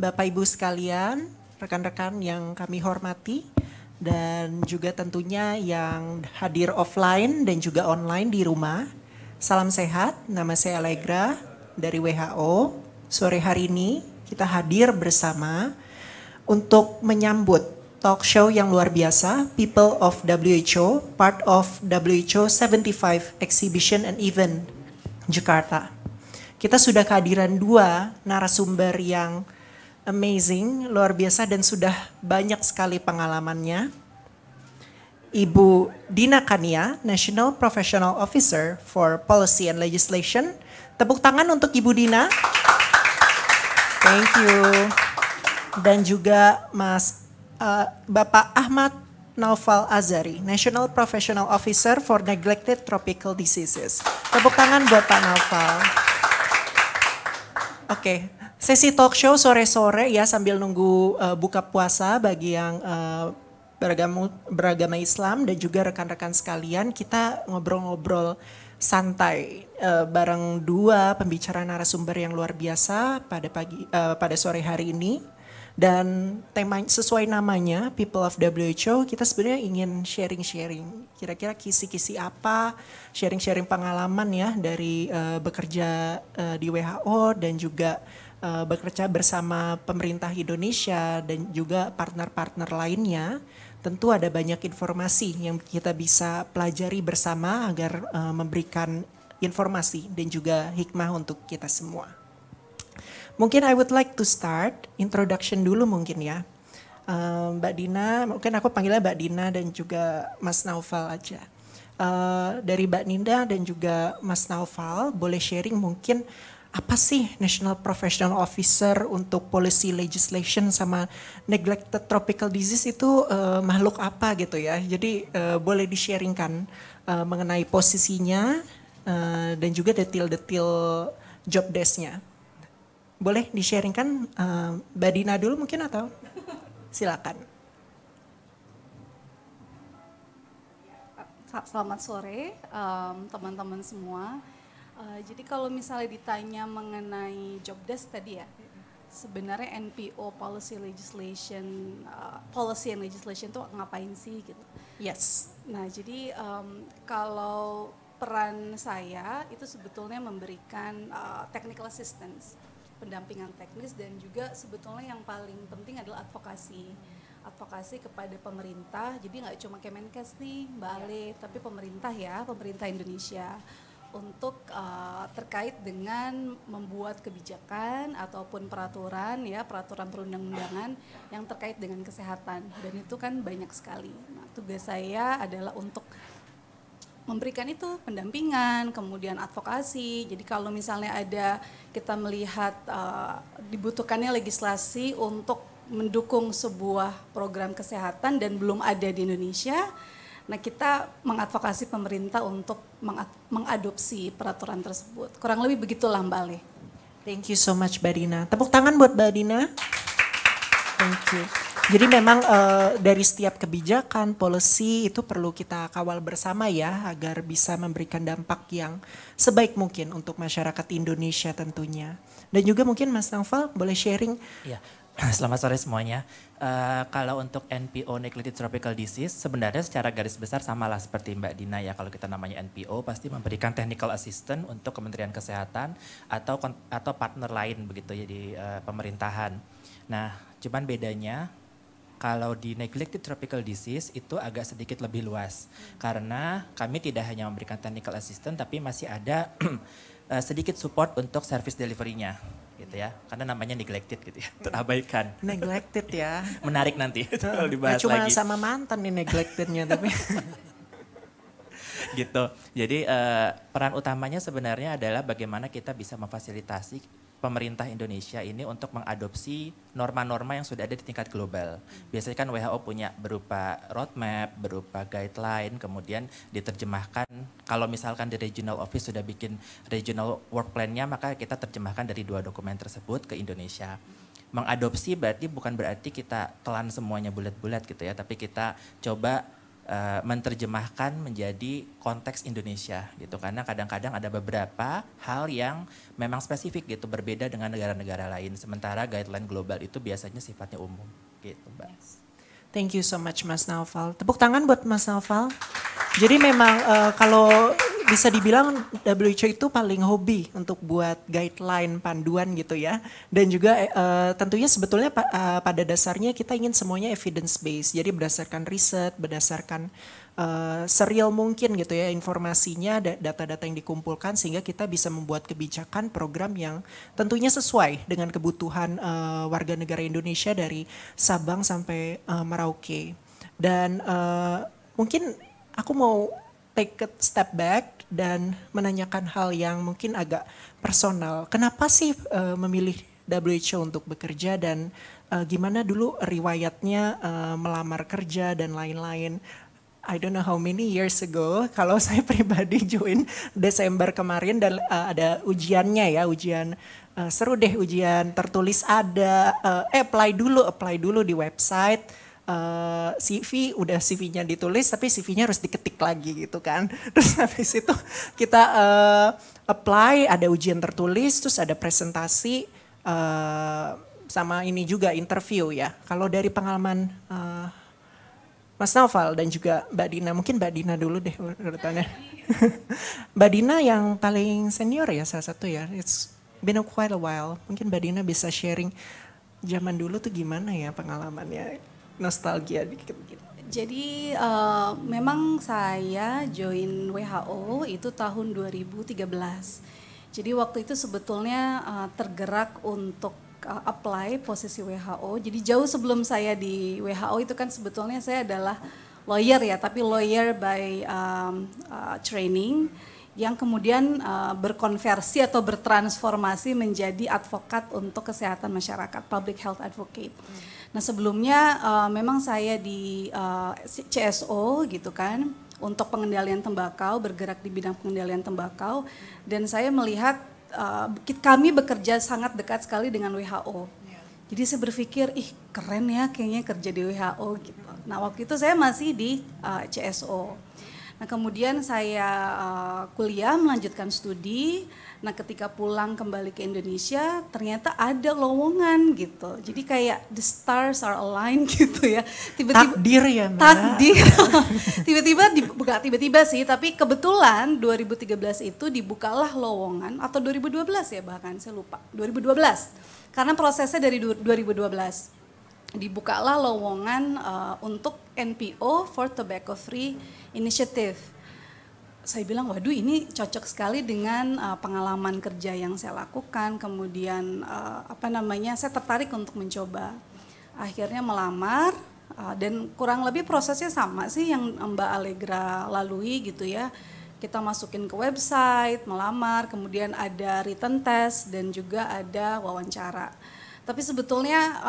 Bapak Ibu sekalian, rekan-rekan yang kami hormati, dan juga tentunya yang hadir offline dan juga online di rumah. Salam sehat, nama saya Allegra dari WHO. Sore hari ini kita hadir bersama untuk menyambut talk show yang luar biasa, People of WHO, part of WHO 75 Exhibition and Event, Jakarta. Kita sudah kehadiran 2 narasumber yang amazing, luar biasa dan sudah banyak sekali pengalamannya. Ibu Dina Kania, National Professional Officer for Policy and Legislation. Tepuk tangan untuk Ibu Dina. Thank you. Dan juga Bapak Ahmad Naufal Azari, National Professional Officer for Neglected Tropical Diseases. Tepuk tangan buat Pak Naufal. Oke, sesi talk show sore-sore ya sambil nunggu buka puasa bagi yang beragama Islam dan juga rekan-rekan sekalian, kita ngobrol-ngobrol santai bareng 2 pembicara narasumber yang luar biasa pada sore hari ini. Dan tema sesuai namanya People of WHO, kita sebenarnya ingin sharing-sharing. Kira-kira kisi-kisi apa, sharing-sharing pengalaman ya dari bekerja di WHO dan juga bekerja bersama pemerintah Indonesia dan juga partner-partner lainnya. Tentu ada banyak informasi yang kita bisa pelajari bersama agar memberikan informasi dan juga hikmah untuk kita semua. Mungkin I would like to start, introduction dulu mungkin ya. Mbak Dina, mungkin aku panggilnya Mbak Dina dan juga Mas Naufal aja. Dari Mbak Ninda dan juga Mas Naufal, boleh sharing mungkin apa sih National Professional Officer untuk Policy Legislation sama Neglected Tropical Disease itu makhluk apa gitu ya. Jadi boleh di-sharingkan mengenai posisinya dan juga detail-detail job desk-nya. Boleh di-sharingkan Mbak Dina dulu mungkin atau silakan. Selamat sore teman-teman semua. Jadi kalau misalnya ditanya mengenai job desk tadi ya, sebenarnya NPO policy and legislation itu ngapain sih gitu? Yes. Nah jadi kalau peran saya itu sebetulnya memberikan technical assistance, pendampingan teknis, dan juga sebetulnya yang paling penting adalah advokasi kepada pemerintah. Jadi nggak cuma Kemenkes nih Mbak Ale, tapi pemerintah Indonesia untuk terkait dengan membuat kebijakan ataupun peraturan perundang-undangan yang terkait dengan kesehatan, dan itu kan banyak sekali. Nah, tugas saya adalah untuk memberikan itu pendampingan, kemudian advokasi. Jadi kalau misalnya kita melihat dibutuhkannya legislasi untuk mendukung sebuah program kesehatan dan belum ada di Indonesia, nah kita mengadvokasi pemerintah untuk mengadopsi peraturan tersebut. Kurang lebih begitulah Mbak Ale. Thank you so much Mbak Dina. Tepuk tangan buat Mbak Dina. Thank you. Jadi memang dari setiap kebijakan, policy itu perlu kita kawal bersama ya agar bisa memberikan dampak yang sebaik mungkin untuk masyarakat Indonesia tentunya. Dan juga mungkin Mas Naufal boleh sharing. Ya, selamat sore semuanya. Kalau untuk NPO Neglected Tropical Disease sebenarnya secara garis besar samalah seperti Mbak Dina ya. Kalau kita namanya NPO pasti memberikan technical assistance untuk Kementerian Kesehatan atau partner lain begitu ya di pemerintahan. Nah, cuman bedanya kalau di Neglected Tropical Disease itu agak sedikit lebih luas. Karena kami tidak hanya memberikan technical assistance tapi masih ada sedikit support untuk service delivery-nya gitu ya. Karena namanya neglected gitu ya, terabaikan. Neglected ya. Menarik nanti kalau dibahas cuma lagi. sama mantan nih neglected-nya tapi. Gitu. Jadi peran utamanya sebenarnya adalah bagaimana kita bisa memfasilitasi pemerintah Indonesia ini untuk mengadopsi norma-norma yang sudah ada di tingkat global. Biasanya kan WHO punya berupa roadmap, berupa guideline, kemudian diterjemahkan. Kalau misalkan di regional office sudah bikin regional work plan-nya, maka kita terjemahkan dari 2 dokumen tersebut ke Indonesia. Mengadopsi bukan berarti kita telan semuanya bulat-bulat gitu ya, tapi kita coba menerjemahkan menjadi konteks Indonesia gitu, karena kadang-kadang ada beberapa hal yang memang spesifik gitu, berbeda dengan negara-negara lain, sementara guideline global itu biasanya sifatnya umum gitu, Mbak. Thank you so much Mas Naufal. Tepuk tangan buat Mas Naufal. Jadi memang kalau bisa dibilang WHO itu paling hobi untuk buat guideline panduan gitu ya. Dan juga tentunya sebetulnya pada dasarnya kita ingin semuanya evidence based. Jadi berdasarkan riset, berdasarkan serial mungkin gitu ya informasinya, data-data yang dikumpulkan sehingga kita bisa membuat kebijakan program yang tentunya sesuai dengan kebutuhan warga negara Indonesia dari Sabang sampai Merauke. Dan mungkin aku mau take a step back dan menanyakan hal yang mungkin agak personal. Kenapa sih memilih WHO untuk bekerja dan gimana dulu riwayatnya melamar kerja dan lain-lain? I don't know how many years ago, kalau saya pribadi join Desember kemarin dan ada ujiannya ya, ujian seru deh, ujian tertulis ada, apply dulu di website, CV, udah CV-nya ditulis tapi CV-nya harus diketik lagi gitu kan. Terus habis itu kita apply, ada ujian tertulis, terus ada presentasi, sama ini juga interview ya. Kalau dari pengalaman Mas Naufal dan juga Mbak Dina, mungkin Mbak Dina dulu deh urutannya. Mbak Dina yang paling senior ya salah satu ya, it's been quite a while. Mungkin Mbak Dina bisa sharing zaman dulu tuh gimana ya pengalamannya, nostalgia dikit gitu. Jadi memang saya join WHO itu tahun 2013. Jadi waktu itu sebetulnya tergerak untuk apply posisi WHO. Jadi jauh sebelum saya di WHO itu kan sebetulnya saya adalah lawyer ya, tapi lawyer by training yang kemudian berkonversi atau bertransformasi menjadi advokat untuk kesehatan masyarakat, public health advocate. Nah sebelumnya memang saya di CSO gitu kan, untuk pengendalian tembakau, bergerak di bidang pengendalian tembakau, dan saya melihat kami bekerja sangat dekat sekali dengan WHO. Jadi saya berpikir, ih keren ya kayaknya kerja di WHO gitu. Nah waktu itu saya masih di CSO. Nah kemudian saya kuliah melanjutkan studi. Nah ketika pulang kembali ke Indonesia ternyata ada lowongan gitu. Jadi kayak the stars are aligned gitu ya. Tiba-tiba, takdir ya Mbak. Takdir. Tiba-tiba sih, tapi kebetulan 2013 itu dibukalah lowongan, atau 2012 ya bahkan saya lupa. 2012. Karena prosesnya dari 2012. Dibukalah lowongan untuk NPO for Tobacco Free Initiative. Saya bilang, waduh ini cocok sekali dengan pengalaman kerja yang saya lakukan. Kemudian saya tertarik untuk mencoba. Akhirnya melamar dan kurang lebih prosesnya sama sih yang Mbak Allegra lalui gitu ya. Kita masukin ke website, melamar, kemudian ada written test dan juga ada wawancara. Tapi sebetulnya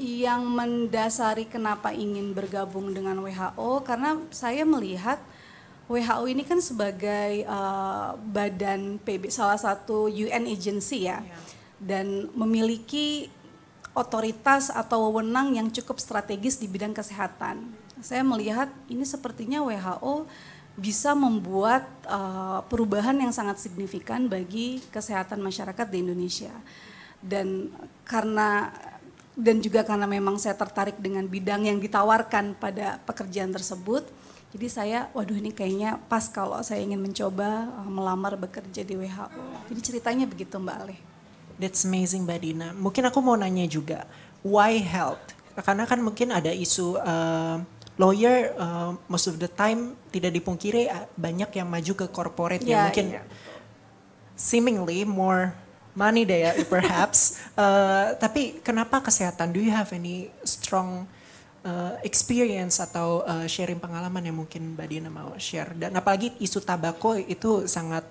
yang mendasari kenapa ingin bergabung dengan WHO karena saya melihat WHO ini kan sebagai badan PB, salah satu UN agency ya, dan memiliki otoritas atau wewenang yang cukup strategis di bidang kesehatan. Saya melihat ini sepertinya WHO bisa membuat perubahan yang sangat signifikan bagi kesehatan masyarakat di Indonesia. Dan juga karena memang saya tertarik dengan bidang yang ditawarkan pada pekerjaan tersebut, jadi saya, waduh ini kayaknya pas kalau saya ingin mencoba melamar bekerja di WHO. Jadi ceritanya begitu Mbak Ale. That's amazing Mbak Dina. Mungkin aku mau nanya juga, why health? Karena kan mungkin ada isu lawyer most of the time tidak dipungkiri banyak yang maju ke corporate ya mungkin seemingly more money there perhaps. Tapi kenapa kesehatan? Do you have any strong experience atau sharing pengalaman yang mungkin Mbak Dina mau share? Dan apalagi isu tabako itu sangat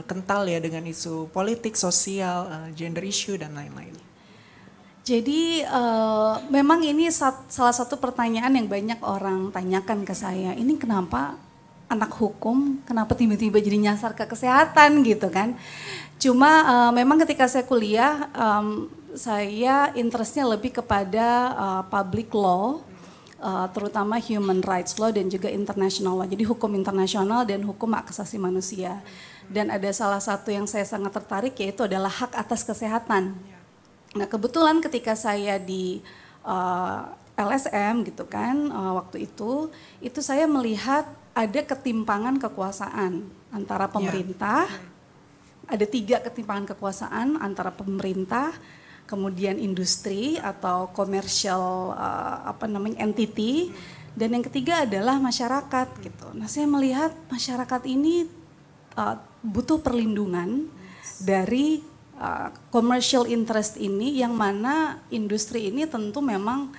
kental ya dengan isu politik, sosial, gender issue dan lain-lain. Jadi memang ini salah satu pertanyaan yang banyak orang tanyakan ke saya. Ini kenapa anak hukum, kenapa tiba-tiba jadi nyasar ke kesehatan gitu kan. Cuma memang ketika saya kuliah, saya interestnya lebih kepada public law, terutama human rights law dan juga international law. Jadi hukum internasional dan hukum hak asasi manusia. Dan ada salah satu yang saya sangat tertarik yaitu adalah hak atas kesehatan. Nah kebetulan ketika saya di LSM gitu kan waktu itu saya melihat ada ketimpangan kekuasaan antara pemerintah, ada 3 ketimpangan kekuasaan antara pemerintah, kemudian industri atau commercial entity, dan yang ketiga adalah masyarakat gitu. Nah saya melihat masyarakat ini butuh perlindungan dari commercial interest ini, yang mana industri ini tentu memang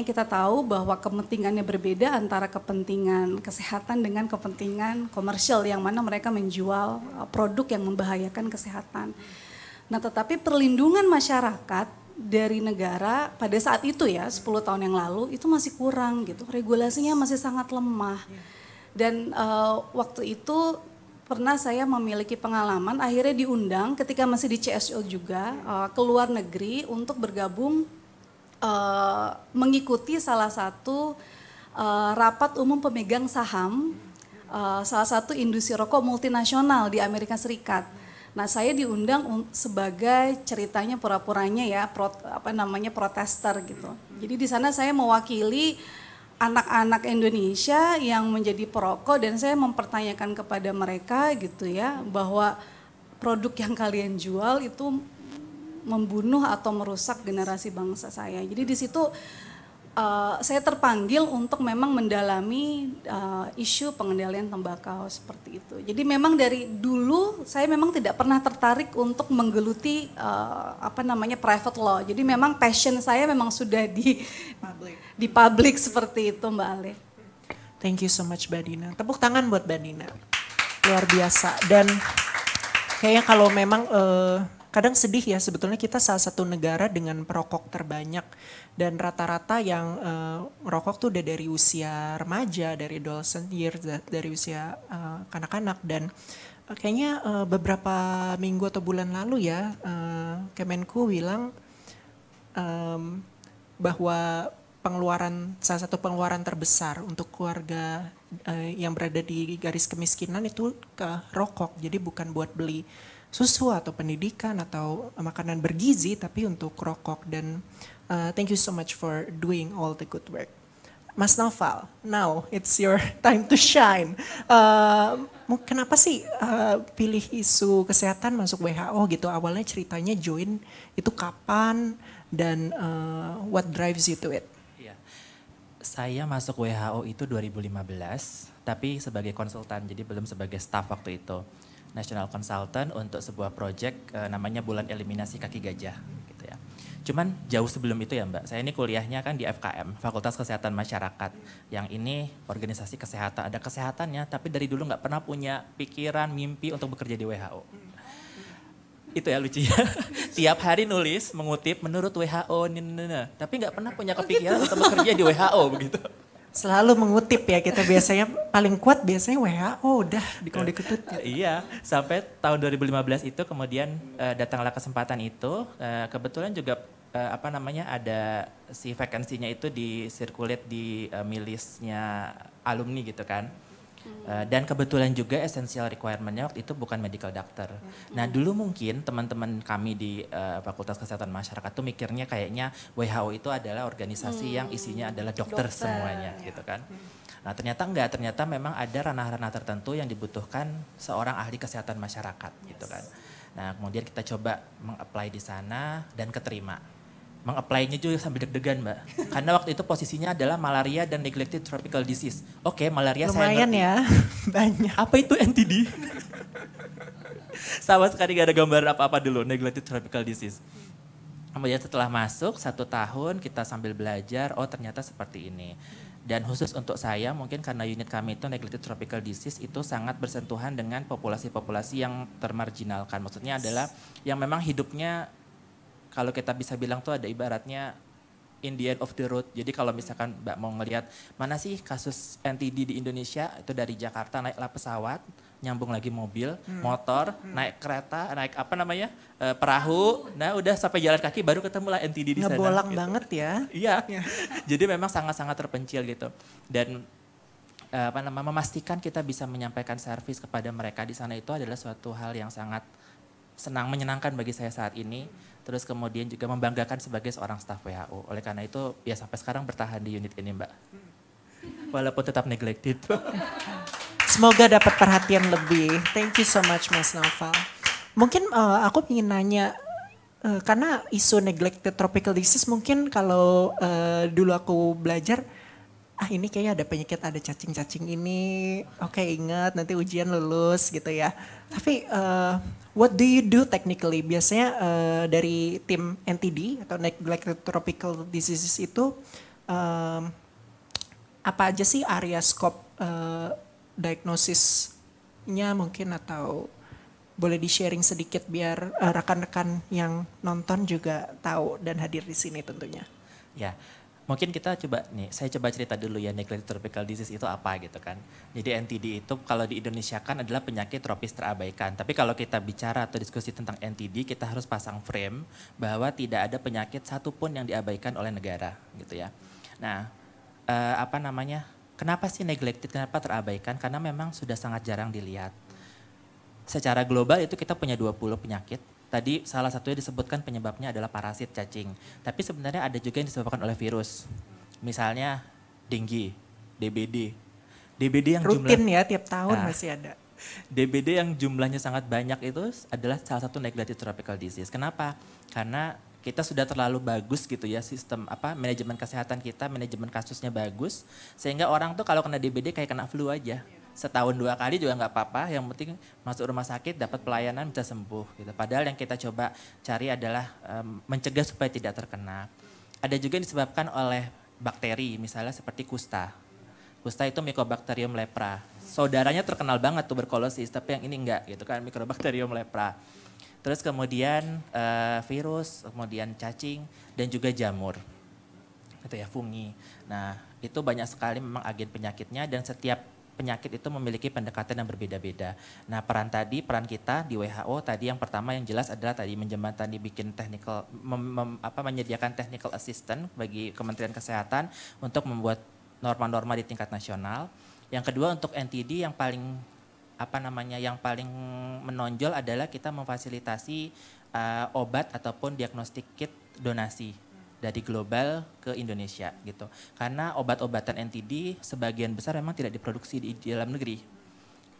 kita tahu bahwa kepentingannya berbeda antara kepentingan kesehatan dengan kepentingan komersial, yang mana mereka menjual produk yang membahayakan kesehatan. Nah tetapi perlindungan masyarakat dari negara pada saat itu ya 10 tahun yang lalu itu masih kurang gitu, regulasinya masih sangat lemah. Dan waktu itu pernah saya memiliki pengalaman akhirnya diundang ketika masih di CSO juga ke luar negeri untuk bergabung mengikuti salah satu rapat umum pemegang saham salah satu industri rokok multinasional di Amerika Serikat. Nah saya diundang sebagai ceritanya pura-puranya ya protester gitu. Jadi di sana saya mewakili anak-anak Indonesia yang menjadi perokok, dan saya mempertanyakan kepada mereka gitu ya bahwa produk yang kalian jual itu membunuh atau merusak generasi bangsa saya. Jadi di situ saya terpanggil untuk memang mendalami isu pengendalian tembakau seperti itu. Jadi memang dari dulu saya memang tidak pernah tertarik untuk menggeluti private law. Jadi memang passion saya memang sudah di publik seperti itu, Mbak Ale. Thank you so much Mbak Dina. Tepuk tangan buat Mbak Dina. Luar biasa. Dan kayaknya kalau memang kadang sedih ya, sebetulnya kita salah satu negara dengan perokok terbanyak, dan rata-rata yang merokok tuh udah dari usia remaja, dari adolescent years, dari usia kanak-kanak. Dan kayaknya beberapa minggu atau bulan lalu ya Kemenku bilang bahwa salah satu pengeluaran terbesar untuk keluarga yang berada di garis kemiskinan itu ke rokok. Jadi bukan buat beli susu atau pendidikan atau makanan bergizi, tapi untuk rokok. Dan thank you so much for doing all the good work. Mas Naufal, now it's your time to shine. Kenapa sih pilih isu kesehatan masuk WHO gitu? Awalnya ceritanya join itu kapan, dan what drives you to it? Iya. Saya masuk WHO itu 2015, tapi sebagai konsultan, jadi belum sebagai staff waktu itu. National Consultant untuk sebuah project namanya Bulan Eliminasi Kaki Gajah gitu ya. Cuman jauh sebelum itu ya Mbak, saya ini kuliahnya kan di FKM, Fakultas Kesehatan Masyarakat. Yang ini organisasi kesehatan, ada kesehatannya, tapi dari dulu nggak pernah punya pikiran, mimpi untuk bekerja di WHO. Itu ya lucunya, tiap hari nulis, mengutip menurut WHO, tapi nggak pernah punya kepikiran untuk bekerja di WHO begitu. Selalu mengutip ya, kita biasanya paling kuat biasanya WHO udah kalau dikutip. Iya, sampai tahun 2015 itu kemudian datanglah kesempatan itu, kebetulan juga ada si vakansinya itu di circulate di milisnya alumni gitu kan. Dan kebetulan juga essential requirement-nya waktu itu bukan medical doctor. Nah dulu mungkin teman-teman kami di Fakultas Kesehatan Masyarakat tuh mikirnya kayaknya WHO itu adalah organisasi yang isinya adalah dokter semuanya gitu kan. Nah ternyata enggak, ternyata memang ada ranah-ranah tertentu yang dibutuhkan seorang ahli kesehatan masyarakat gitu kan. Nah kemudian kita coba meng-apply di sana dan keterima. Meng-apply-nya juga sambil deg-degan Mbak. Karena waktu itu posisinya adalah malaria dan neglected tropical disease. Oke, malaria lumayan saya ya, banyak. Apa itu NTD? Sama sekali gak ada gambaran apa-apa dulu, neglected tropical disease. Kemudian setelah masuk 1 tahun kita sambil belajar, oh ternyata seperti ini. Dan khusus untuk saya mungkin karena unit kami itu neglected tropical disease itu sangat bersentuhan dengan populasi-populasi yang termarginalkan. Maksudnya adalah yang memang hidupnya kalau kita bisa bilang tuh ada ibaratnya in the end of the road. Jadi kalau misalkan Mbak mau ngelihat mana sih kasus NTD di Indonesia, itu dari Jakarta naiklah pesawat, nyambung lagi mobil, motor, naik kereta, naik apa namanya, perahu, nah udah sampai jalan kaki baru ketemulah NTD di sana. Ngebolang gitu. banget ya. Iya, jadi memang sangat-sangat terpencil gitu. Dan memastikan kita bisa menyampaikan servis kepada mereka di sana itu adalah suatu hal yang sangat menyenangkan bagi saya saat ini. Terus kemudian juga membanggakan sebagai seorang staf WHO. Oleh karena itu ya sampai sekarang bertahan di unit ini Mbak. Walaupun tetap neglected. Semoga dapat perhatian lebih. Thank you so much Mas Naufal. Mungkin aku ingin nanya, karena isu neglected tropical disease mungkin kalau dulu aku belajar, ini kayaknya ada penyakit, ada cacing-cacing ini, oke ingat nanti ujian lulus gitu ya. Tapi what do you do technically? Biasanya dari tim NTD atau neglected tropical diseases itu apa aja sih area scope diagnosisnya mungkin, atau boleh di-sharing sedikit biar rekan-rekan yang nonton juga tahu dan hadir di sini tentunya. Ya, mungkin kita coba nih, saya coba cerita dulu ya neglected tropical disease itu apa gitu kan. Jadi NTD itu kalau di Indonesia kan adalah penyakit tropis terabaikan. Tapi kalau kita bicara atau diskusi tentang NTD, kita harus pasang frame bahwa tidak ada penyakit satupun yang diabaikan oleh negara gitu ya. Nah, kenapa sih neglected, kenapa terabaikan? Karena memang sudah sangat jarang dilihat. Secara global itu kita punya 20 penyakit. Tadi salah satunya disebutkan penyebabnya adalah parasit cacing. Tapi sebenarnya ada juga yang disebabkan oleh virus. Misalnya dengue, DBD. DBD yang rutin ya tiap tahun masih ada. DBD yang jumlahnya sangat banyak itu adalah salah satu neglected tropical disease. Kenapa? Karena kita sudah terlalu bagus gitu ya sistem manajemen kesehatan kita, manajemen kasusnya bagus. Sehingga orang tuh kalau kena DBD kayak kena flu aja. Setahun 2 kali juga nggak apa-apa, yang penting masuk rumah sakit dapat pelayanan bisa sembuh gitu. Padahal yang kita coba cari adalah mencegah supaya tidak terkena. Ada juga yang disebabkan oleh bakteri, misalnya seperti kusta. Kusta itu Mycobacterium lepra. Saudaranya terkenal banget tuberkulosis, tapi yang ini enggak gitu kan, Mycobacterium lepra. Terus kemudian virus, kemudian cacing dan juga jamur. Itu ya fungi. Nah, itu banyak sekali memang agen penyakitnya dan setiap penyakit itu memiliki pendekatan yang berbeda-beda. Nah, peran kita di WHO tadi yang pertama yang jelas adalah tadi menjembatani bikin technical menyediakan technical assistant bagi Kementerian Kesehatan untuk membuat norma-norma di tingkat nasional. Yang kedua untuk NTD yang paling paling menonjol adalah kita memfasilitasi obat ataupun diagnostik kit donasi dari global ke Indonesia gitu. Karena obat-obatan NTD sebagian besar memang tidak diproduksi di dalam negeri.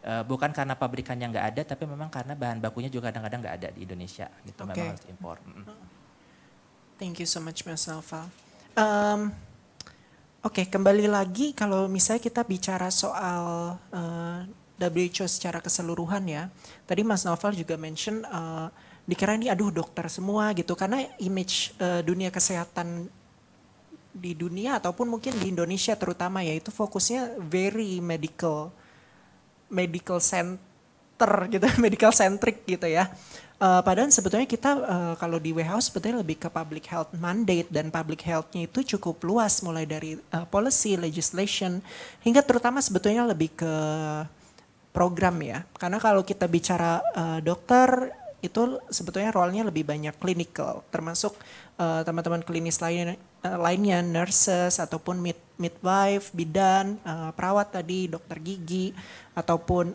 Bukan karena pabrikannya nggak ada, tapi memang karena bahan bakunya juga kadang-kadang nggak ada di Indonesia gitu. Okay. Memang harus impor. Thank you so much Mas Naufal. Oke, kembali lagi kalau misalnya kita bicara soal WHO secara keseluruhan ya. Tadi Mas Naufal juga mention dikira ini dokter semua gitu, karena image dunia kesehatan di dunia ataupun mungkin di Indonesia terutama ya itu fokusnya very medical center gitu, medical centric gitu ya. Padahal sebetulnya kita kalau di WHO sebetulnya lebih ke public health mandate, dan public health-nya itu cukup luas mulai dari policy, legislation hingga terutama sebetulnya lebih ke program ya. Karena kalau kita bicara dokter itu sebetulnya role-nya lebih banyak clinical, termasuk teman-teman klinis lainnya, nurses ataupun midwife, bidan, perawat tadi, dokter gigi, ataupun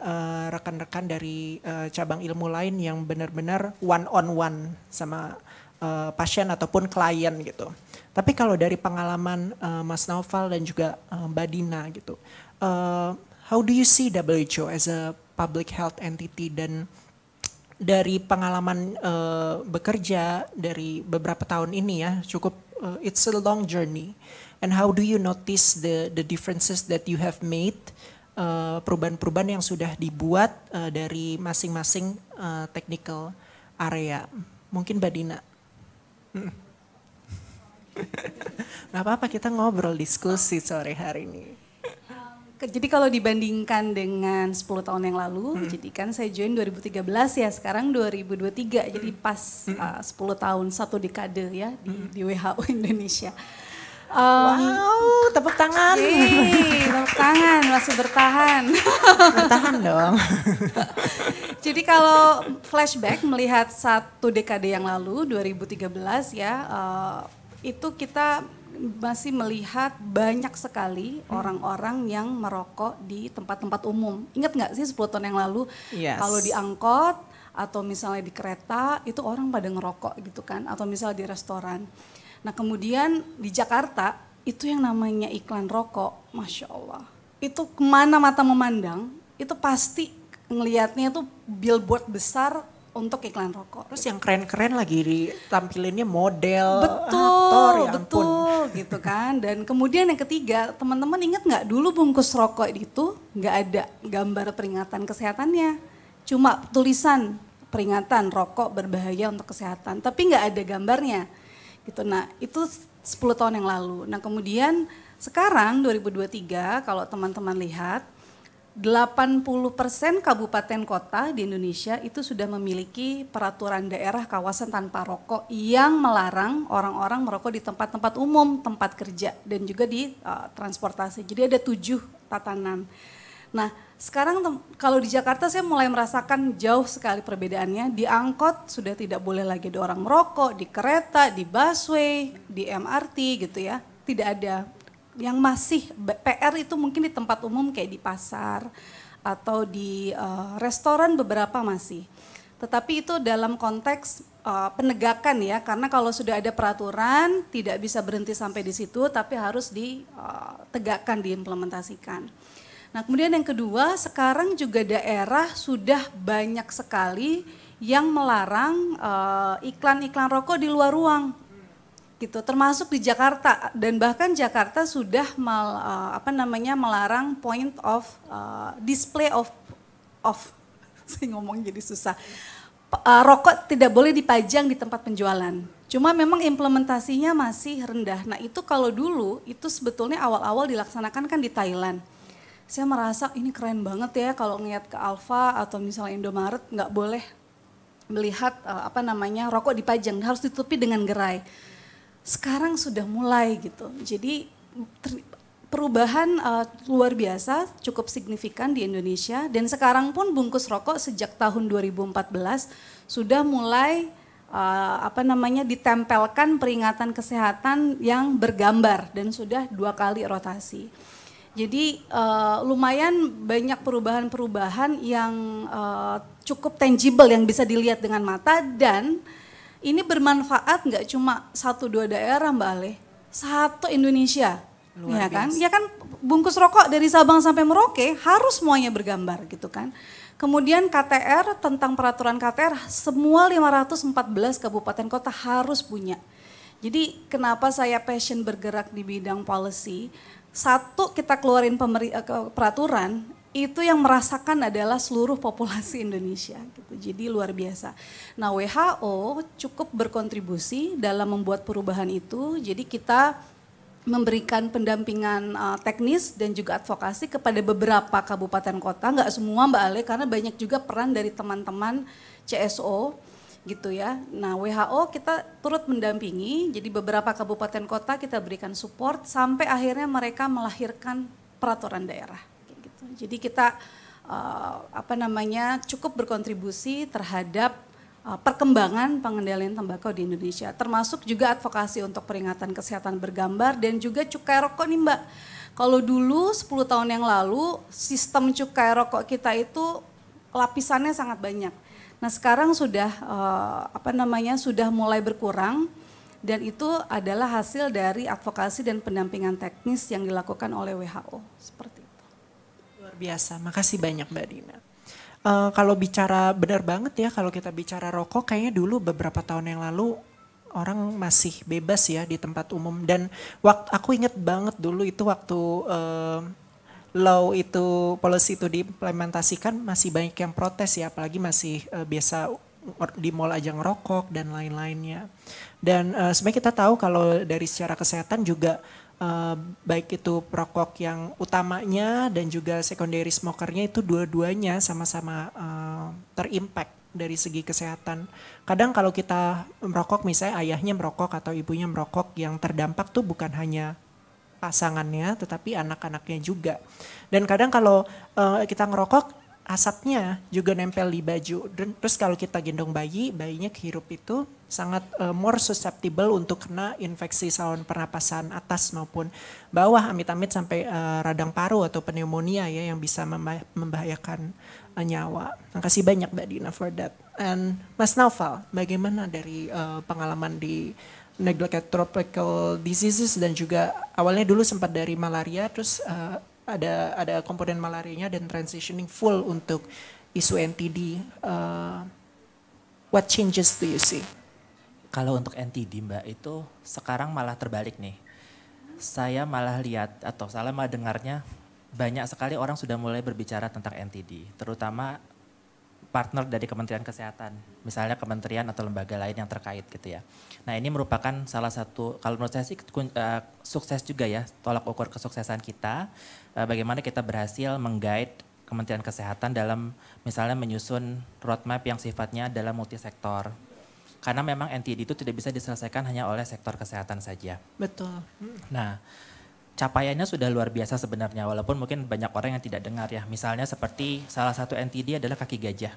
rekan-rekan dari cabang ilmu lain yang benar-benar one on one sama pasien ataupun klien gitu. Tapi kalau dari pengalaman Mas Naufal dan juga Mbak Dina gitu, how do you see WHO as a public health entity, dan dari pengalaman bekerja dari beberapa tahun ini ya, cukup it's a long journey, and how do you notice the differences that you have made, perubahan-perubahan yang sudah dibuat dari masing-masing technical area. Mungkin Mbak Dina. Nggak apa-apa, kita ngobrol diskusi sore hari ini. Jadi kalau dibandingkan dengan 10 tahun yang lalu, jadi kan saya join 2013 ya, sekarang 2023, jadi pas 10 tahun, 1 dekade ya di WHO Indonesia. Wow, tepuk tangan. Yeay, tepuk tangan, masih bertahan. Bertahan dong. Jadi kalau flashback melihat satu dekade yang lalu, 2013 ya, itu kita masih melihat banyak sekali orang-orang yang merokok di tempat-tempat umum. Ingat nggak sih 10 tahun yang lalu, Yes. kalau di angkot atau misalnya di kereta, itu orang pada ngerokok gitu kan, atau misalnya di restoran. Nah kemudian di Jakarta, itu yang namanya iklan rokok, Masya Allah. Itu kemana mata memandang, itu pasti ngelihatnya tuh billboard besar untuk iklan rokok. Terus yang keren-keren lagi ditampilinnya model, Betul, aktor, ya ampun. betul gitu kan. Dan kemudian yang ketiga, teman-teman ingat nggak dulu bungkus rokok itu nggak ada gambar peringatan kesehatannya. Cuma tulisan peringatan rokok berbahaya untuk kesehatan, tapi nggak ada gambarnya. Gitu. Nah itu 10 tahun yang lalu. Nah kemudian sekarang 2023 kalau teman-teman lihat, 80% kabupaten kota di Indonesia itu sudah memiliki peraturan daerah kawasan tanpa rokok yang melarang orang-orang merokok di tempat-tempat umum, tempat kerja dan juga di transportasi. Jadi ada 7 tatanan. Nah sekarang kalau di Jakarta saya mulai merasakan jauh sekali perbedaannya. Di angkot sudah tidak boleh lagi ada orang merokok, di kereta, di busway, di MRT gitu ya, tidak ada. Yang masih PR itu mungkin di tempat umum kayak di pasar atau di restoran beberapa masih. Tetapi itu dalam konteks penegakan ya, karena kalau sudah ada peraturan tidak bisa berhenti sampai di situ tapi harus ditegakkan, diimplementasikan. Nah kemudian yang kedua, sekarang juga daerah sudah banyak sekali yang melarang iklan-iklan rokok di luar ruang. Gitu, termasuk di Jakarta dan bahkan Jakarta sudah melarang point of display of saya ngomong jadi susah, rokok tidak boleh dipajang di tempat penjualan. Cuma memang implementasinya masih rendah. Nah itu kalau dulu itu sebetulnya awal-awal dilaksanakan kan di Thailand. Saya merasa ini keren banget ya kalau ngeliat ke Alfa atau misalnya Indomaret nggak boleh melihat rokok dipajang, harus ditutupi dengan gerai. Sekarang sudah mulai gitu, jadi perubahan luar biasa cukup signifikan di Indonesia dan sekarang pun bungkus rokok sejak tahun 2014 sudah mulai ditempelkan peringatan kesehatan yang bergambar dan sudah 2 kali rotasi. Jadi lumayan banyak perubahan-perubahan yang cukup tangible yang bisa dilihat dengan mata dan ini bermanfaat nggak cuma 1-2 daerah Mbak Ale, 1 Indonesia, ya kan? Ya kan bungkus rokok dari Sabang sampai Merauke harus semuanya bergambar gitu kan. Kemudian KTR tentang peraturan KTR semua 514 kabupaten kota harus punya. Jadi kenapa saya passion bergerak di bidang policy? 1 kita keluarin peraturan. Itu yang merasakan adalah seluruh populasi Indonesia gitu. Jadi luar biasa. Nah WHO cukup berkontribusi dalam membuat perubahan itu. Jadi kita memberikan pendampingan teknis dan juga advokasi kepada beberapa kabupaten kota. Enggak semua Mbak Ale karena banyak juga peran dari teman-teman CSO gitu ya. Nah WHO kita turut mendampingi. Jadi beberapa kabupaten kota kita berikan support sampai akhirnya mereka melahirkan peraturan daerah. Jadi kita cukup berkontribusi terhadap perkembangan pengendalian tembakau di Indonesia, termasuk juga advokasi untuk peringatan kesehatan bergambar dan juga cukai rokok nih Mbak. Kalau dulu 10 tahun yang lalu sistem cukai rokok kita itu lapisannya sangat banyak. Nah sekarang sudah sudah mulai berkurang dan itu adalah hasil dari advokasi dan pendampingan teknis yang dilakukan oleh WHO seperti itu. Biasa, makasih banyak Mbak Dina. Kalau bicara benar banget ya, kalau kita bicara rokok kayaknya dulu beberapa tahun yang lalu orang masih bebas ya di tempat umum dan aku ingat banget dulu itu waktu law itu, policy itu diimplementasikan masih banyak yang protes ya, apalagi masih biasa di mall aja ngerokok dan lain-lainnya. Dan sebenarnya kita tahu kalau dari secara kesehatan juga baik itu perokok yang utamanya dan juga secondary smokernya itu dua-duanya sama-sama terimpact dari segi kesehatan. Kadang kalau kita merokok misalnya ayahnya merokok atau ibunya merokok yang terdampak tuh bukan hanya pasangannya, tetapi anak-anaknya juga. Dan kadang kalau kita ngerokok, asapnya juga nempel di baju. Dan terus kalau kita gendong bayi, bayinya kehirup itu sangat more susceptible untuk kena infeksi saluran pernapasan atas maupun bawah, amit-amit sampai radang paru atau pneumonia ya yang bisa membahayakan nyawa. Terima kasih banyak Mbak Dina for that. And Mas Naufal, bagaimana dari pengalaman di neglected tropical diseases dan juga awalnya dulu sempat dari malaria, terus ada komponen malarianya dan transitioning full untuk isu NTD. What changes do you see? Kalau untuk NTD Mbak itu sekarang malah terbalik nih. Saya malah lihat atau salah malah dengarnya banyak sekali orang sudah mulai berbicara tentang NTD. Terutama partner dari Kementerian Kesehatan, misalnya kementerian atau lembaga lain yang terkait gitu ya. Nah ini merupakan salah satu, kalau menurut saya sih sukses juga ya, tolak ukur kesuksesan kita, bagaimana kita berhasil mengguide Kementerian Kesehatan dalam misalnya menyusun roadmap yang sifatnya dalam multisektor. Karena memang NTD itu tidak bisa diselesaikan hanya oleh sektor kesehatan saja. Betul. Nah, capaiannya sudah luar biasa sebenarnya, walaupun mungkin banyak orang yang tidak dengar ya. Misalnya seperti salah satu NTD adalah kaki gajah,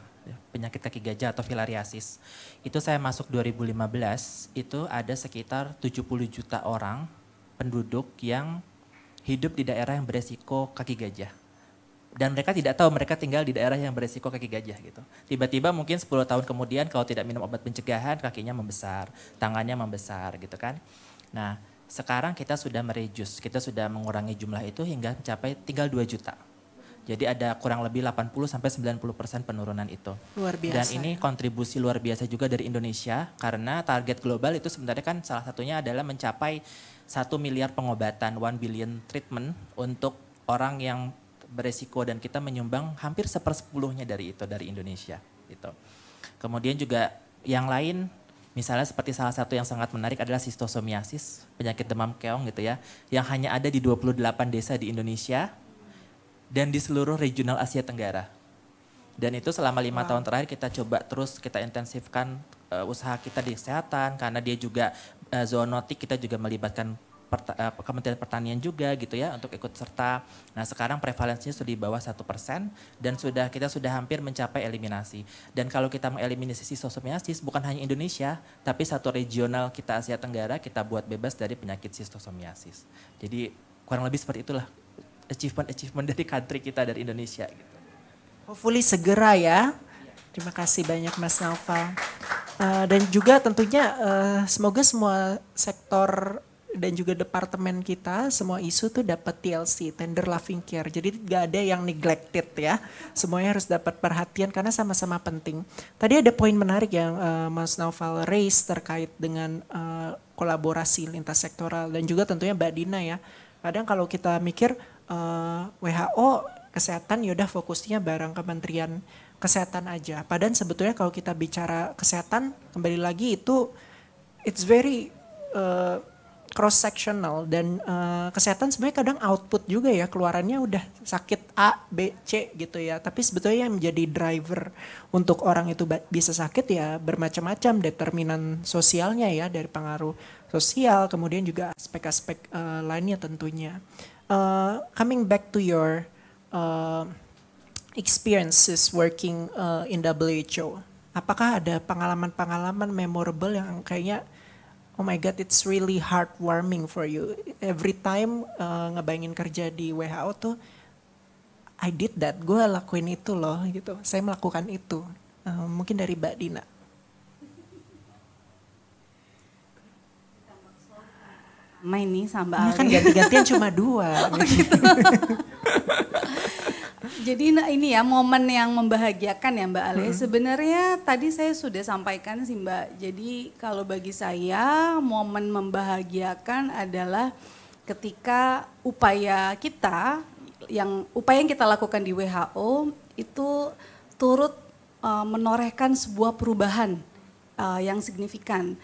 penyakit kaki gajah atau filariasis. Itu saya masuk 2015, itu ada sekitar 70 juta orang penduduk yang hidup di daerah yang beresiko kaki gajah. Dan mereka tidak tahu mereka tinggal di daerah yang beresiko kaki gajah gitu. Tiba-tiba mungkin 10 tahun kemudian kalau tidak minum obat pencegahan kakinya membesar, tangannya membesar gitu kan. Nah, sekarang kita sudah mereduce, kita sudah mengurangi jumlah itu hingga mencapai tinggal 2 juta. Jadi ada kurang lebih 80-90% penurunan itu. Luar biasa. Dan ini kontribusi luar biasa juga dari Indonesia karena target global itu sebenarnya kan salah satunya adalah mencapai 1 miliar pengobatan, 1 billion treatment untuk orang yang beresiko dan kita menyumbang hampir 1/10-nya dari itu dari Indonesia gitu. Kemudian juga yang lain misalnya seperti salah satu yang sangat menarik adalah sistosomiasis, penyakit demam keong gitu ya, yang hanya ada di 28 desa di Indonesia dan di seluruh regional Asia Tenggara. Dan itu selama 5 tahun terakhir kita coba terus kita intensifkan usaha kita di kesehatan karena dia juga zoonotik, kita juga melibatkan Kementerian Pertanian juga gitu ya untuk ikut serta. Nah sekarang prevalensinya sudah di bawah 1% dan kita sudah hampir mencapai eliminasi. Dan kalau kita mengeliminasi sistosomiasis bukan hanya Indonesia tapi satu regional kita Asia Tenggara kita buat bebas dari penyakit sistosomiasis. Jadi kurang lebih seperti itulah achievement dari country kita dari Indonesia gitu. Hopefully segera ya. Terima kasih banyak Mas Naufal. Dan juga tentunya semoga semua sektor dan juga departemen kita, semua isu tuh dapat TLC, tender loving care. Jadi gak ada yang neglected ya. Semuanya harus dapat perhatian karena sama-sama penting. Tadi ada poin menarik yang Mas Naufal raise terkait dengan kolaborasi lintas sektoral dan juga tentunya Mbak Dina ya. Kadang kalau kita mikir WHO kesehatan yaudah fokusnya bareng Kementerian Kesehatan aja. Padahal sebetulnya kalau kita bicara kesehatan kembali lagi itu it's very cross sectional dan kesehatan sebenarnya kadang output juga ya, keluarannya udah sakit A, B, C gitu ya. Tapi sebetulnya yang menjadi driver untuk orang itu bisa sakit ya bermacam-macam, determinan sosialnya ya dari pengaruh sosial, kemudian juga aspek-aspek lainnya tentunya. Coming back to your experiences working in WHO, apakah ada pengalaman-pengalaman memorable yang kayaknya oh my God, it's really heartwarming for you. Every time ngebayangin kerja di WHO tuh, I did that, gue lakuin itu loh gitu. Saya melakukan itu. Mungkin dari Mbak Dina. Main nih sama Mbak Ini Ali. kan ganti-gantian cuma 2. Gitu. Jadi ini ya momen yang membahagiakan ya Mbak Ale. Sebenarnya tadi saya sudah sampaikan sih Mbak. Jadi kalau bagi saya momen membahagiakan adalah ketika upaya yang kita lakukan di WHO itu turut menorehkan sebuah perubahan yang signifikan.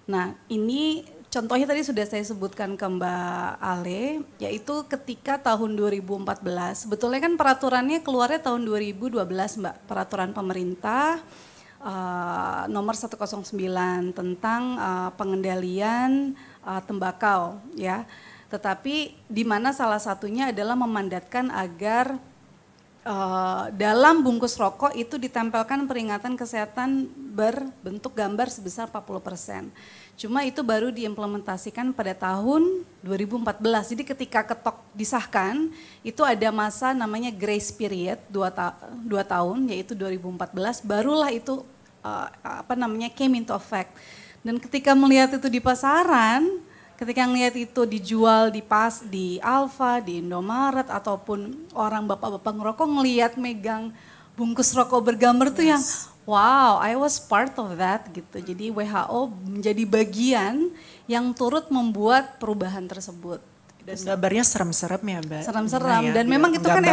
Nah ini contohnya tadi sudah saya sebutkan ke Mbak Ale, yaitu ketika tahun 2014, sebetulnya kan peraturannya keluarnya tahun 2012 Mbak, peraturan pemerintah nomor 109 tentang pengendalian tembakau ya. Tetapi di mana salah satunya adalah memandatkan agar dalam bungkus rokok itu ditempelkan peringatan kesehatan berbentuk gambar sebesar 40%. Cuma itu baru diimplementasikan pada tahun 2014. Jadi ketika ketok disahkan, itu ada masa namanya grace period 2 tahun, yaitu 2014, barulah itu came into effect. Dan ketika melihat itu di pasaran, ketika ngelihat itu dijual di Alfa, di Indomaret, ataupun orang bapak-bapak ngerokok ngelihat megang bungkus rokok bergambar tuh yang wow, I was part of that gitu. Jadi WHO menjadi bagian yang turut membuat perubahan tersebut. Dan gambarnya serem-serem ya Mbak. Serem-serem dan memang itu kan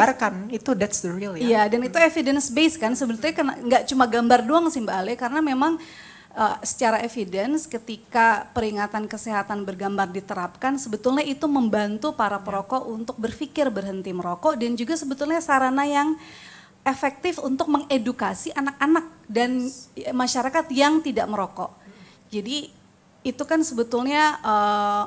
itu that's the real ya. Iya, dan itu evidence based kan sebetulnya nggak cuma gambar doang sih Mbak Ale, karena memang secara evidence ketika peringatan kesehatan bergambar diterapkan sebetulnya itu membantu para perokok untuk berpikir berhenti merokok dan juga sebetulnya sarana yang efektif untuk mengedukasi anak-anak dan masyarakat yang tidak merokok. Jadi itu kan sebetulnya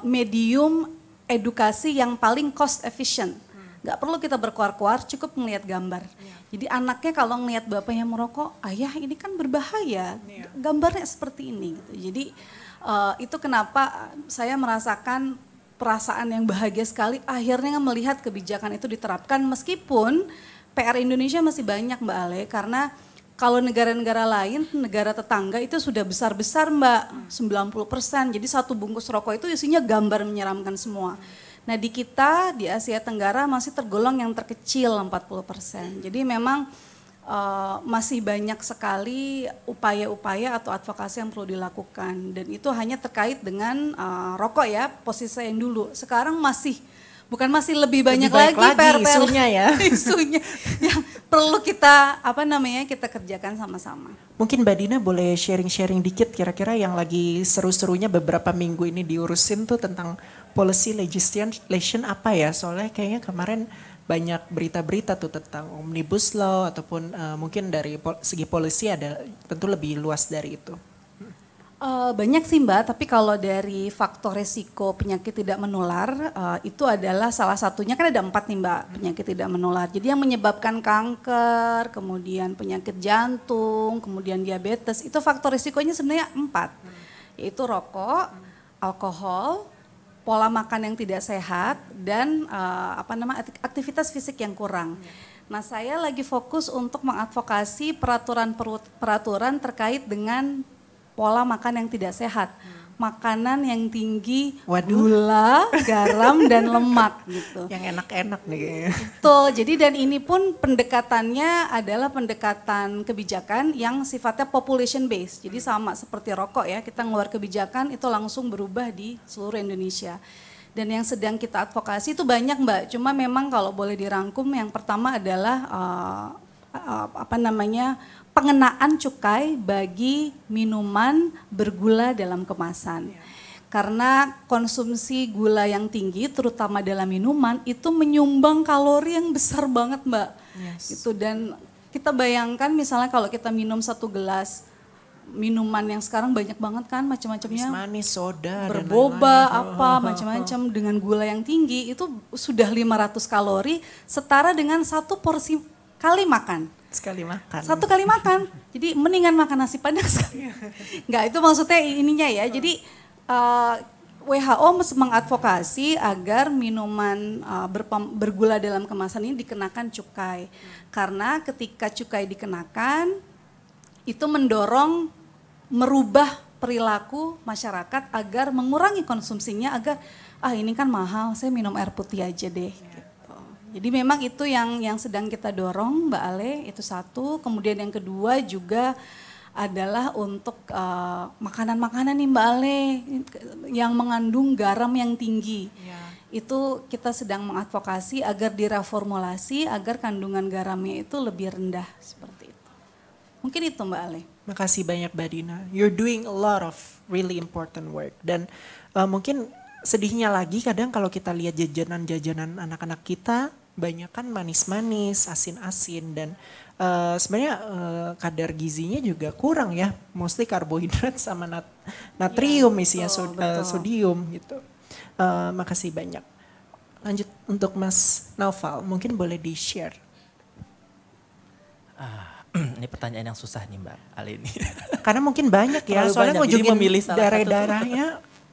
medium edukasi yang paling cost efficient. Nggak perlu kita berkuar-kuar, cukup melihat gambar. Jadi anaknya kalau ngelihat bapaknya merokok, ayah ini kan berbahaya, gambarnya seperti ini. Gitu. Jadi itu kenapa saya merasakan perasaan yang bahagia sekali akhirnya melihat kebijakan itu diterapkan meskipun PR Indonesia masih banyak Mbak Ale, karena kalau negara-negara lain, negara tetangga itu sudah besar-besar Mbak, 90%. Jadi satu bungkus rokok itu isinya gambar menyeramkan semua. Nah di kita, di Asia Tenggara masih tergolong yang terkecil 40%. Jadi memang masih banyak sekali upaya-upaya atau advokasi yang perlu dilakukan. Dan itu hanya terkait dengan rokok ya, posisi saya yang dulu. Sekarang masih lebih banyak lagi isunya ya. isunya yang perlu kita kita kerjakan sama-sama. Mungkin Mbak Dina boleh sharing-sharing dikit kira-kira yang lagi seru-serunya beberapa minggu ini diurusin tuh tentang policy legislation apa ya? Soalnya kayaknya kemarin banyak berita-berita tuh tentang omnibus law ataupun mungkin dari segi policy ada tentu lebih luas dari itu. Banyak sih Mbak, tapi kalau dari faktor resiko penyakit tidak menular itu adalah salah satunya, kan ada 4 nih Mbak penyakit tidak menular. Jadi yang menyebabkan kanker, kemudian penyakit jantung, kemudian diabetes, itu faktor resikonya sebenarnya 4. Yaitu rokok, alkohol, pola makan yang tidak sehat, dan aktivitas fisik yang kurang. Nah saya lagi fokus untuk mengadvokasi peraturan terkait dengan pola makan yang tidak sehat, makanan yang tinggi gula, garam dan lemak gitu. Yang enak-enak nih kayaknya. Betul, jadi dan ini pun pendekatannya adalah pendekatan kebijakan yang sifatnya population based. Jadi sama seperti rokok ya, kita ngeluar kebijakan itu langsung berubah di seluruh Indonesia. Dan yang sedang kita advokasi itu banyak Mbak, cuma memang kalau boleh dirangkum yang pertama adalah pengenaan cukai bagi minuman bergula dalam kemasan. Karena konsumsi gula yang tinggi terutama dalam minuman itu menyumbang kalori yang besar banget Mbak. Gitu. Dan kita bayangkan misalnya kalau kita minum 1 gelas minuman yang sekarang banyak banget kan macam-macamnya. Manis, soda, berboba, macam-macam dengan gula yang tinggi itu sudah 500 kalori setara dengan 1 porsi kali makan. Sekali makan. 1 kali makan. Jadi mendingan makan nasi padang sekali. Enggak, itu maksudnya ininya ya. Jadi WHO mengadvokasi agar minuman bergula dalam kemasan ini dikenakan cukai. Karena ketika cukai dikenakan, itu mendorong merubah perilaku masyarakat agar mengurangi konsumsinya, agar ini kan mahal, saya minum air putih aja deh. Jadi memang itu yang sedang kita dorong Mbak Ale, itu satu. Kemudian yang kedua juga adalah untuk makanan-makanan nih Mbak Ale yang mengandung garam yang tinggi. Itu kita sedang mengadvokasi agar direformulasi agar kandungan garamnya itu lebih rendah seperti itu. Mungkin itu Mbak Ale. Makasih banyak Mbak Dina. You're doing a lot of really important work. Dan mungkin sedihnya lagi kadang kalau kita lihat jajanan-jajanan anak-anak kita banyak kan manis-manis, asin-asin dan sebenarnya kadar gizinya juga kurang ya. Mostly karbohidrat sama natrium isinya sodium gitu. Makasih banyak. Lanjut untuk Mas Naufal, mungkin boleh di-share. Ini pertanyaan yang susah nih Mbak Aleni. Karena mungkin banyak ya, Terlalu soalnya banyak, jadi ngunjungin memilih salah satu. daerah-daerahnya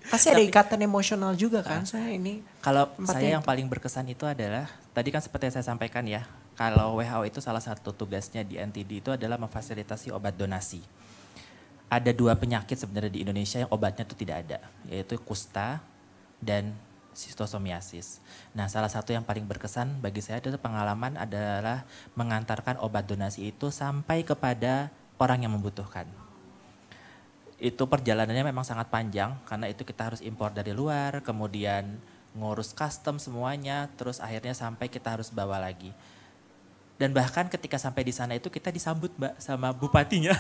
pasti ada ikatan emosional juga kan. Soalnya ini Kalau tempatnya saya yang paling berkesan itu adalah, tadi kan seperti yang saya sampaikan ya, kalau WHO itu salah satu tugasnya di NTD itu adalah memfasilitasi obat donasi. Ada 2 penyakit sebenarnya di Indonesia yang obatnya itu tidak ada, yaitu kusta dan sistosomiasis. Nah, salah satu yang paling berkesan bagi saya itu pengalaman adalah mengantarkan obat donasi itu sampai kepada orang yang membutuhkan. Itu perjalanannya memang sangat panjang karena itu kita harus impor dari luar, kemudian ngurus custom semuanya, terus akhirnya sampai kita harus bawa lagi. Dan bahkan ketika sampai di sana itu kita disambut Mbak sama bupatinya,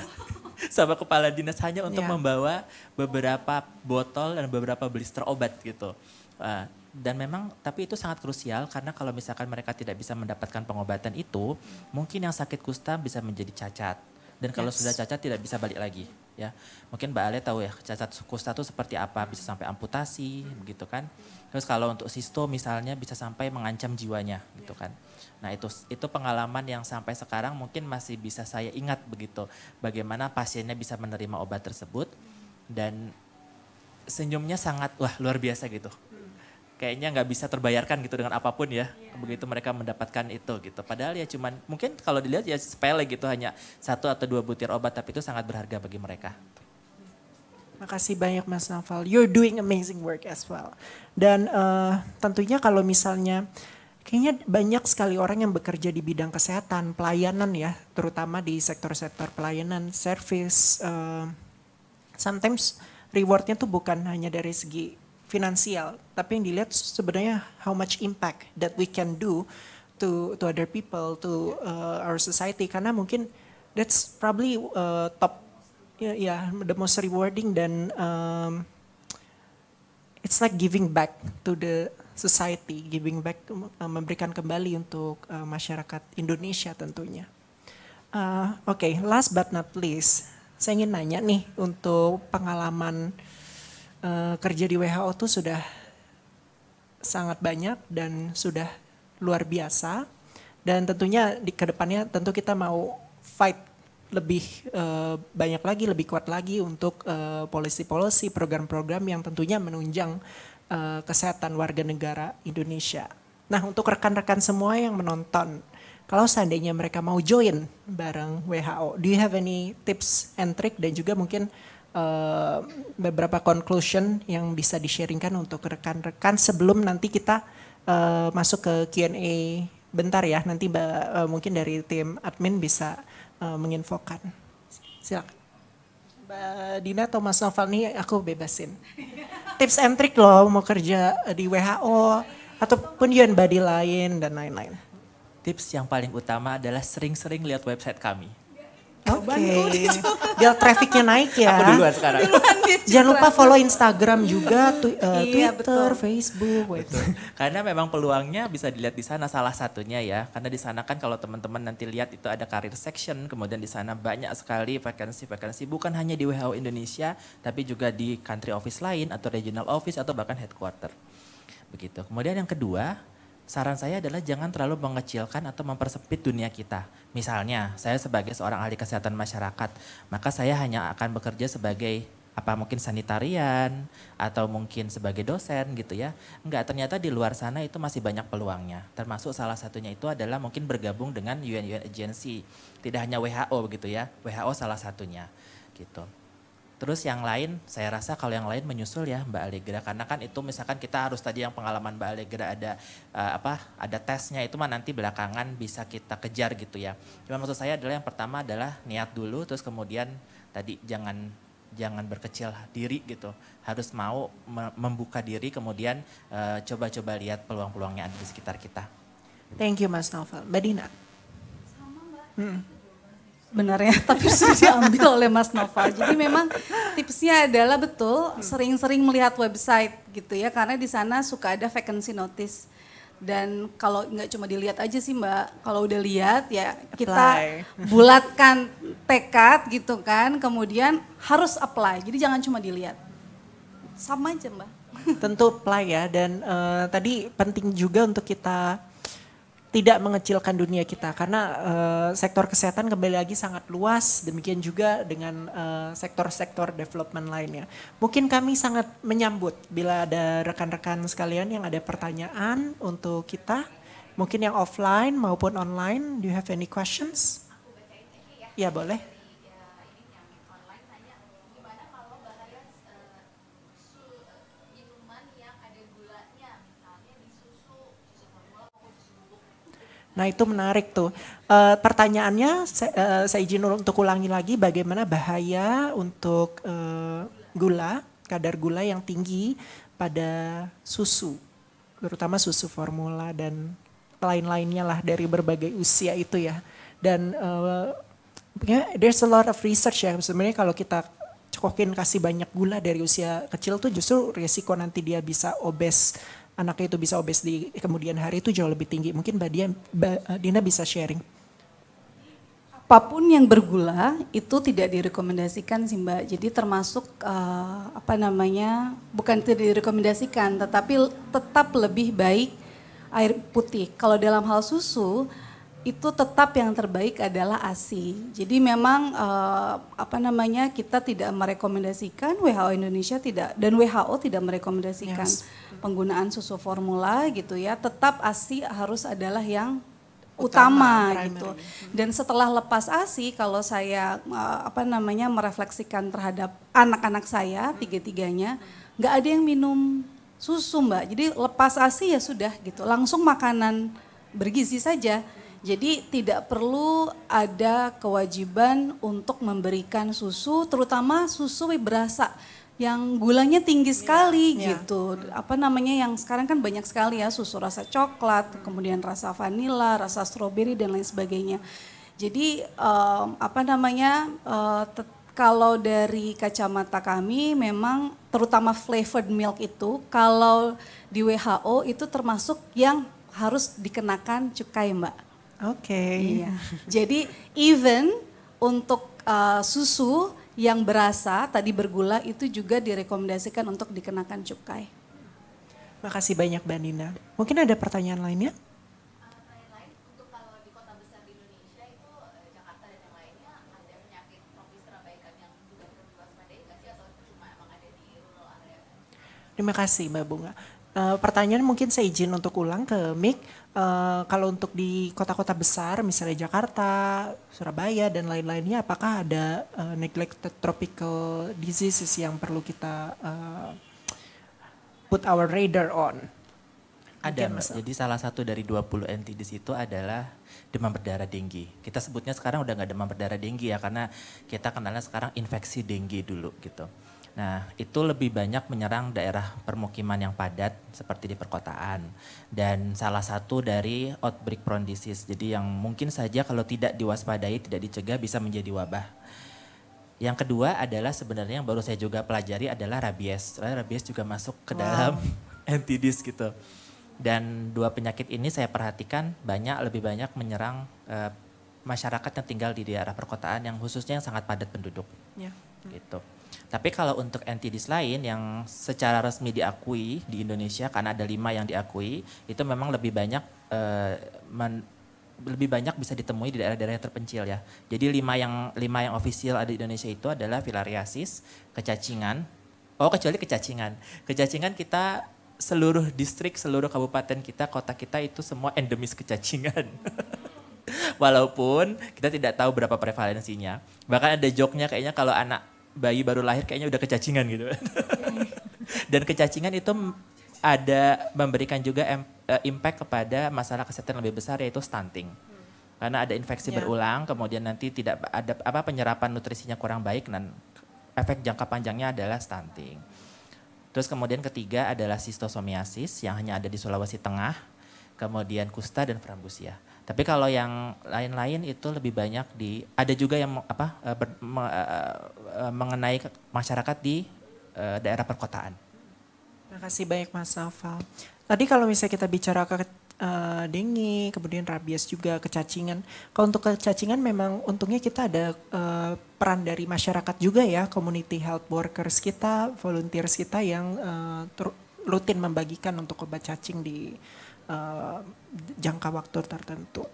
sama kepala dinas hanya untuk membawa beberapa botol dan beberapa blister obat gitu. Dan memang tapi itu sangat krusial karena kalau misalkan mereka tidak bisa mendapatkan pengobatan itu, mungkin yang sakit kusta bisa menjadi cacat. Dan kalau sudah cacat tidak bisa balik lagi. Ya, mungkin Mbak Ale tahu ya cacat kusta itu seperti apa, bisa sampai amputasi begitu kan. Terus kalau untuk sisto misalnya bisa sampai mengancam jiwanya gitu kan. Nah itu pengalaman yang sampai sekarang mungkin masih bisa saya ingat begitu. Bagaimana pasiennya bisa menerima obat tersebut dan senyumnya sangat luar biasa gitu. Kayaknya nggak bisa terbayarkan gitu dengan apapun ya. Begitu mereka mendapatkan itu gitu. Padahal ya cuman mungkin kalau dilihat ya sepele gitu, hanya 1 atau 2 butir obat tapi itu sangat berharga bagi mereka. Makasih banyak Mas Naufal, you're doing amazing work as well. Dan tentunya kalau misalnya kayaknya banyak sekali orang yang bekerja di bidang kesehatan, pelayanan ya, terutama di sektor-sektor pelayanan, service, sometimes rewardnya tuh bukan hanya dari segi finansial, tapi yang dilihat sebenarnya how much impact that we can do to other people, to our society. Karena mungkin that's probably top, the most rewarding dan it's like giving back to the society, giving back, memberikan kembali untuk masyarakat Indonesia tentunya. Oke, last but not least, saya ingin nanya nih untuk pengalaman kerja di WHO tuh sudah sangat banyak dan sudah luar biasa. Dan tentunya di kedepannya tentu kita mau fight lebih banyak lagi, lebih kuat lagi untuk policy-policy, program-program yang tentunya menunjang kesehatan warga negara Indonesia. Nah untuk rekan-rekan semua yang menonton, kalau seandainya mereka mau join bareng WHO, do you have any tips and trick dan juga mungkin beberapa conclusion yang bisa di-sharingkan untuk rekan-rekan sebelum nanti kita masuk ke Q&A bentar ya. Nanti mungkin dari tim admin bisa menginfokan. Silakan. Mbak Dina atau Mas Naufal nih aku bebasin. Tips and trick loh mau kerja di WHO ataupun UNBODY lain dan lain-lain. Tips yang paling utama adalah sering-sering lihat website kami. Oke, biar trafficnya naik ya. Aku duluan sekarang. Jangan lupa follow Instagram juga, Twitter, Facebook. Betul. Karena memang peluangnya bisa dilihat di sana salah satunya ya. Karena di sana kan kalau teman-teman nanti lihat itu ada career section, kemudian di sana banyak sekali vakansi-vakansi bukan hanya di WHO Indonesia, tapi juga di country office lain atau regional office atau bahkan headquarter. Begitu. Kemudian yang kedua, saran saya adalah jangan terlalu mengecilkan atau mempersempit dunia kita. Misalnya, saya sebagai seorang ahli kesehatan masyarakat, maka saya hanya akan bekerja sebagai mungkin sanitarian atau mungkin sebagai dosen gitu ya. Enggak, ternyata di luar sana itu masih banyak peluangnya. Termasuk salah satunya itu adalah mungkin bergabung dengan UN agency. Tidak hanya WHO begitu ya, WHO salah satunya gitu. Terus yang lain, saya rasa kalau yang lain menyusul ya Mbak Allegra, karena kan itu misalkan kita harus tadi yang pengalaman Mbak Allegra ada tesnya itu mah nanti belakangan bisa kita kejar gitu ya. Cuma maksud saya adalah yang pertama adalah niat dulu, terus kemudian tadi jangan berkecil diri gitu, harus mau membuka diri, kemudian coba-coba lihat peluang-peluangnya ada di sekitar kita. Thank you Mas Naufal. Mbak Dina. Sama Mbak. Sebenarnya tapi sudah diambil oleh Mas Naufal. Jadi memang tipsnya adalah betul sering-sering melihat website gitu ya, karena di sana suka ada vacancy notice. Dan kalau nggak cuma dilihat aja sih Mbak, kalau udah lihat ya kita bulatkan tekad gitu kan, kemudian harus apply. Jadi jangan cuma dilihat. Sama aja Mbak. Tentu apply ya, dan tadi penting juga untuk kita tidak mengecilkan dunia kita karena sektor kesehatan kembali lagi sangat luas, demikian juga dengan sektor-sektor development lainnya. Mungkin kami sangat menyambut bila ada rekan-rekan sekalian yang ada pertanyaan untuk kita, mungkin yang offline maupun online. Do you have any questions? Ya boleh. Nah itu menarik tuh. Pertanyaannya saya izin untuk ulangi lagi, bagaimana bahaya untuk kadar gula yang tinggi pada susu, terutama susu formula dan lain-lainnya lah dari berbagai usia itu ya. Dan there's a lot of research ya, sebenarnya kalau kita cokokin kasih banyak gula dari usia kecil tuh justru risiko nanti dia bisa obes, anaknya itu bisa obes di kemudian hari itu jauh lebih tinggi. Mungkin Mbak Dina bisa sharing. Apapun yang bergula itu tidak direkomendasikan sih Mbak. Jadi termasuk bukan tidak direkomendasikan, tetapi tetap lebih baik air putih. Kalau dalam hal susu itu tetap yang terbaik adalah ASI. Jadi memang kita tidak merekomendasikan, WHO Indonesia tidak, dan WHO tidak merekomendasikan penggunaan susu formula gitu ya. Tetap ASI harus adalah yang utama gitu. Dan setelah lepas ASI, kalau saya merefleksikan terhadap anak-anak saya tiga-tiganya, nggak ada yang minum susu Mbak. Jadi lepas ASI ya sudah gitu, langsung makanan bergizi saja. Jadi tidak perlu ada kewajiban untuk memberikan susu, terutama susu berasa yang gulanya tinggi sekali gitu. Yang sekarang kan banyak sekali ya, susu rasa coklat, kemudian rasa vanila, rasa stroberi dan lain sebagainya. Jadi kalau dari kacamata kami memang terutama flavored milk itu kalau di WHO itu termasuk yang harus dikenakan cukai Mbak. Oke. Iya. Jadi even untuk susu yang berasa tadi bergula itu juga direkomendasikan untuk dikenakan cukai. Makasih banyak Mbak Dina. Mungkin ada pertanyaan lainnya? Untuk kalau di kota besar di Indonesia itu Jakarta dan yang lainnya ada penyakit tropis terabaikan yang juga perlu diwaspadai nggak sih atau cuma emang ada di rural area? Terima kasih Mbak Bunga. Pertanyaan mungkin saya izin untuk ulang ke Mik. Kalau untuk di kota-kota besar, misalnya Jakarta, Surabaya dan lain-lainnya, apakah ada neglected tropical diseases yang perlu kita put our radar on? Ada Mbak, jadi salah satu dari 20 NTDs itu adalah demam berdarah denggi. Kita sebutnya sekarang udah nggak demam berdarah denggi ya, karena kita kenalnya sekarang infeksi denggi dulu gitu. Nah, itu lebih banyak menyerang daerah permukiman yang padat seperti di perkotaan. Dan salah satu dari outbreak prone disease. Jadi yang mungkin saja kalau tidak diwaspadai, tidak dicegah bisa menjadi wabah. Yang kedua adalah sebenarnya yang baru saya juga pelajari adalah rabies. Rabies juga masuk ke dalam NTDs gitu. Dan dua penyakit ini saya perhatikan lebih banyak menyerang masyarakat yang tinggal di daerah perkotaan yang khususnya yang sangat padat penduduk. Gitu. Tapi kalau untuk NTDs lain yang secara resmi diakui di Indonesia, karena ada 5 yang diakui, itu memang lebih banyak bisa ditemui di daerah-daerah yang terpencil ya. Jadi 5 yang official ada di Indonesia itu adalah filariasis, kecacingan. Oh, kecuali kecacingan. Kecacingan kita seluruh distrik, seluruh kabupaten kita, kota kita itu semua endemis kecacingan. Walaupun kita tidak tahu berapa prevalensinya. Bahkan ada joke-nya kayaknya kalau anak bayi baru lahir kayaknya udah kecacingan gitu. Dan kecacingan itu ada memberikan juga impact kepada masalah kesehatan lebih besar yaitu stunting. Karena ada infeksi berulang, kemudian nanti tidak ada penyerapan nutrisinya kurang baik dan efek jangka panjangnya adalah stunting. Terus kemudian ketiga adalah sistosomiasis yang hanya ada di Sulawesi Tengah, kemudian kusta dan frambusia. Tapi kalau yang lain-lain itu lebih banyak ada juga yang mengenai masyarakat di daerah perkotaan. Terima kasih banyak Mas Naufal. Tadi kalau misalnya kita bicara dengue, kemudian rabies juga, kecacingan. Kalau untuk kecacingan memang untungnya kita ada peran dari masyarakat juga ya, community health workers kita, volunteers kita yang rutin membagikan untuk obat cacing di jangka waktu tertentu.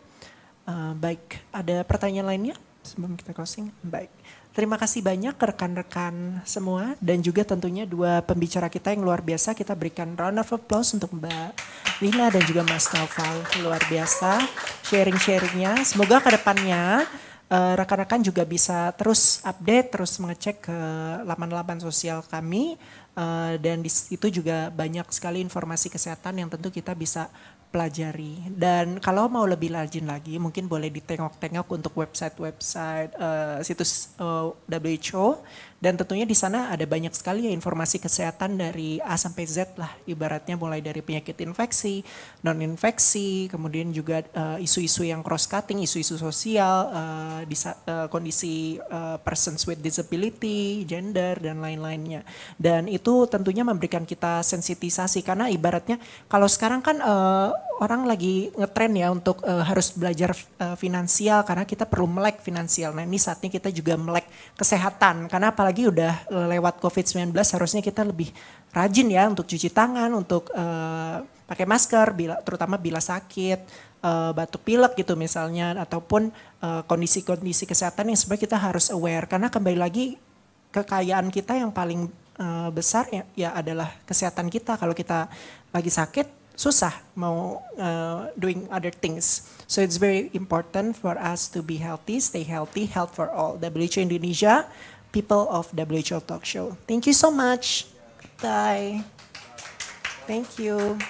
Baik, ada pertanyaan lainnya sebelum kita closing? Baik. Terima kasih banyak ke rekan-rekan semua dan juga tentunya dua pembicara kita yang luar biasa. Kita berikan round of applause untuk Mbak Lina dan juga Mas Naufal. Luar biasa sharing-sharingnya. Semoga ke depannya rekan-rekan juga bisa terus update, terus mengecek ke laman-laman sosial kami. Dan di situ juga banyak sekali informasi kesehatan yang tentu kita bisa pelajari. Dan kalau mau lebih rajin lagi mungkin boleh ditengok-tengok untuk website-website situs WHO, dan tentunya di sana ada banyak sekali ya informasi kesehatan dari A sampai Z lah, ibaratnya mulai dari penyakit infeksi, non-infeksi, kemudian juga isu-isu yang cross-cutting, isu-isu sosial, kondisi persons with disability, gender, dan lain-lainnya. Dan itu tentunya memberikan kita sensitisasi, karena ibaratnya kalau sekarang kan orang lagi ngetren ya untuk harus belajar finansial karena kita perlu melek finansial. Nah ini saatnya kita juga melek kesehatan, karena apalagi udah lewat COVID-19 harusnya kita lebih rajin ya untuk cuci tangan, untuk pakai masker, terutama bila sakit, batuk pilek gitu misalnya, ataupun kondisi-kondisi kesehatan yang sebenarnya kita harus aware, karena kembali lagi kekayaan kita yang paling besar ya adalah kesehatan kita. Kalau kita lagi sakit susah mau doing other things. So it's very important for us to be healthy, stay healthy, health for all. WHO Indonesia, people of WHO Talk Show. Thank you so much. Bye. Thank you.